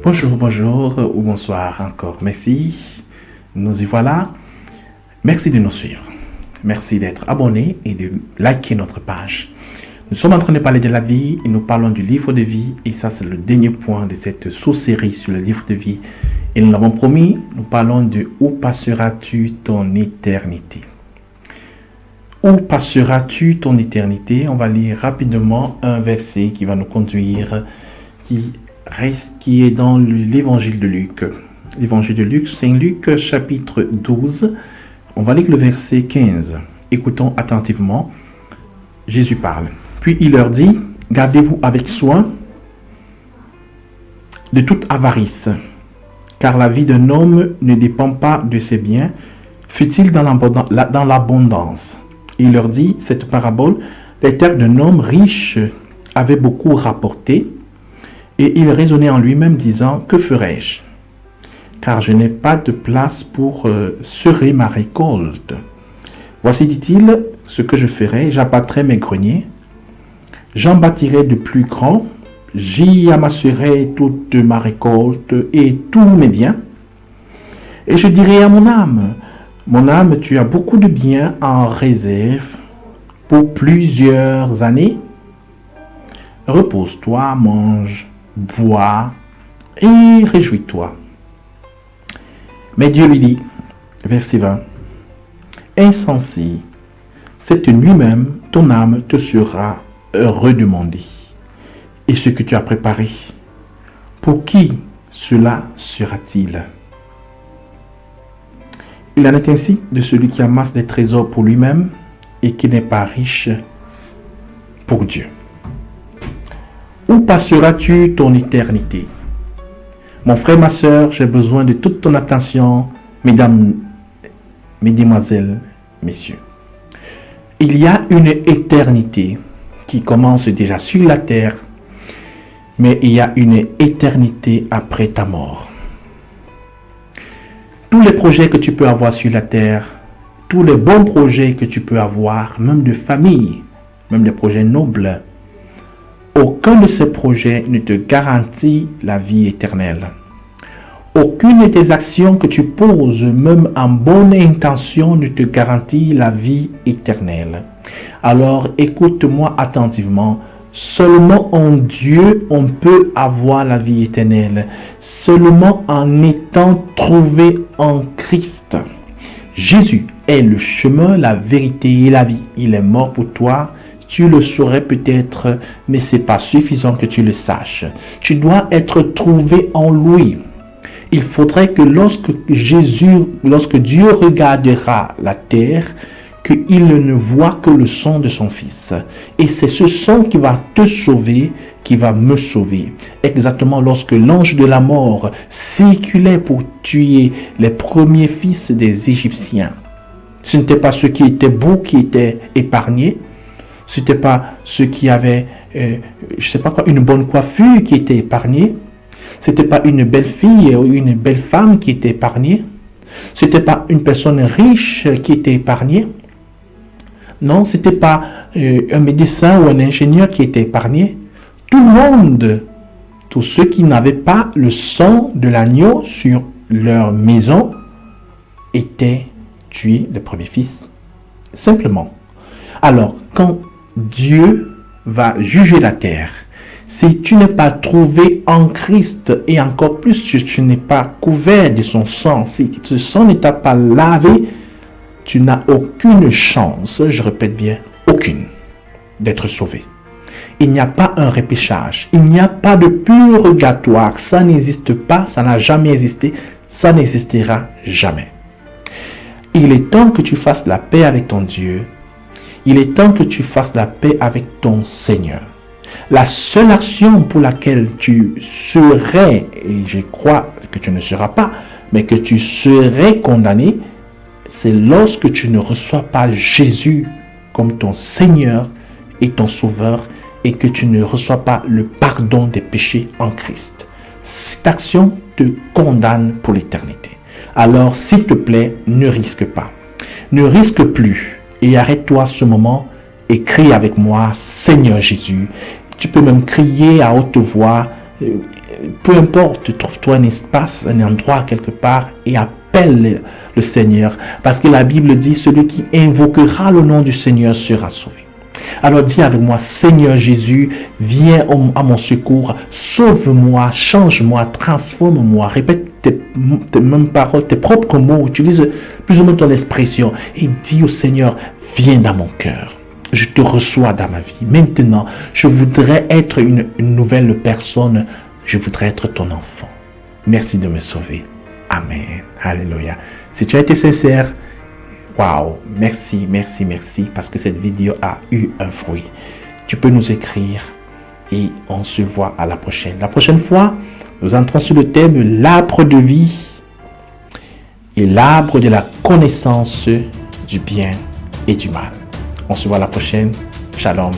Bonjour, bonjour ou bonsoir encore. Merci. Nous y voilà. Merci de nous suivre. Merci d'être abonné et de liker notre page. Nous sommes en train de parler de la vie et nous parlons du livre de vie. Et ça, c'est le dernier point de cette sous-série sur le livre de vie. Et nous l'avons promis, nous parlons de où passeras-tu ton éternité. Où passeras-tu ton éternité? On va lire rapidement un verset qui va nous conduire, qui est dans l'évangile de Luc. L'évangile de Luc, Saint Luc, chapitre 12. On va lire le verset 15. Écoutons attentivement. Jésus parle. Puis il leur dit, gardez-vous avec soin de toute avarice, car la vie d'un homme ne dépend pas de ses biens, fut-il dans l'abondance. Il leur dit cette parabole, les terres d'un homme riche avaient beaucoup rapporté, et il raisonnait en lui-même disant, que ferai-je? Car je n'ai pas de place pour serer ma récolte. Voici, dit-il, ce que je ferai, j'abattrai mes greniers, j'en bâtirai de plus grands, j'y amasserai toute ma récolte et tous mes biens. Et je dirai à mon âme, tu as beaucoup de biens en réserve pour plusieurs années. Repose-toi, mange, bois et réjouis-toi. Mais Dieu lui dit, verset 20, insensé, cette nuit même, ton âme te sera redemandée. Et ce que tu as préparé, pour qui cela sera-t-il? Il en est ainsi de celui qui amasse des trésors pour lui-même et qui n'est pas riche pour Dieu. Où passeras-tu ton éternité? Mon frère, ma soeur, j'ai besoin de toute ton attention, mesdames, mesdemoiselles, messieurs. Il y a une éternité qui commence déjà sur la terre, mais il y a une éternité après ta mort. Tous les projets que tu peux avoir sur la terre, tous les bons projets que tu peux avoir, même de famille, même des projets nobles, aucun de ces projets ne te garantit la vie éternelle. Aucune des actions que tu poses, même en bonne intention, ne te garantit la vie éternelle. Alors écoute-moi attentivement. Seulement en Dieu, on peut avoir la vie éternelle. Seulement en étant trouvé en Christ. Jésus est le chemin, la vérité et la vie. Il est mort pour toi. Tu le saurais peut-être, mais ce n'est pas suffisant que tu le saches. Tu dois être trouvé en lui. Il faudrait que lorsque Dieu regardera la terre, qu'il ne voit que le sang de son Fils. Et c'est ce sang qui va te sauver, qui va me sauver. Exactement lorsque l'ange de la mort circulait pour tuer les premiers fils des Égyptiens. Ce n'était pas ceux qui étaient beaux qui étaient épargnés. Ce n'était pas ceux qui avaient, une bonne coiffure qui était épargnée. Ce n'était pas une belle fille ou une belle femme qui était épargnée. Ce n'était pas une personne riche qui était épargnée. Non, ce n'était pas un médecin ou un ingénieur qui était épargné. Tout le monde, tous ceux qui n'avaient pas le sang de l'agneau sur leur maison, étaient tués, les premiers fils. Simplement. Alors, quand Dieu va juger la terre, si tu n'es pas trouvé en Christ et encore plus si tu n'es pas couvert de son sang, si ce sang ne t'a pas lavé, tu n'as aucune chance, je répète bien, aucune, d'être sauvé. Il n'y a pas un repêchage, il n'y a pas de purgatoire, ça n'existe pas, ça n'a jamais existé, ça n'existera jamais. Il est temps que tu fasses la paix avec ton Dieu. Il est temps que tu fasses la paix avec ton Seigneur. La seule action pour laquelle tu serais, et je crois que tu ne seras pas, mais que tu serais condamné, c'est lorsque tu ne reçois pas Jésus comme ton Seigneur et ton Sauveur et que tu ne reçois pas le pardon des péchés en Christ. Cette action te condamne pour l'éternité. Alors, s'il te plaît, ne risque pas. Ne risque plus et arrête-toi ce moment et crie avec moi, Seigneur Jésus. Tu peux même crier à haute voix, peu importe, trouve-toi un espace, un endroit quelque part et appelle le Seigneur. Parce que la Bible dit, celui qui invoquera le nom du Seigneur sera sauvé. Alors dis avec moi, Seigneur Jésus, viens à mon secours, sauve-moi, change-moi, transforme-moi. Répète tes mêmes paroles, tes propres mots, utilise plus ou moins ton expression et dis au Seigneur, viens dans mon cœur. Je te reçois dans ma vie. Maintenant, je voudrais être une nouvelle personne. Je voudrais être ton enfant. Merci de me sauver. Amen. Alléluia. Si tu as été sincère, waouh, merci, merci, merci, parce que cette vidéo a eu un fruit. Tu peux nous écrire et on se voit à la prochaine. La prochaine fois, nous entrons sur le thème l'arbre de vie et l'arbre de la connaissance du bien et du mal. On se voit à la prochaine. Shalom.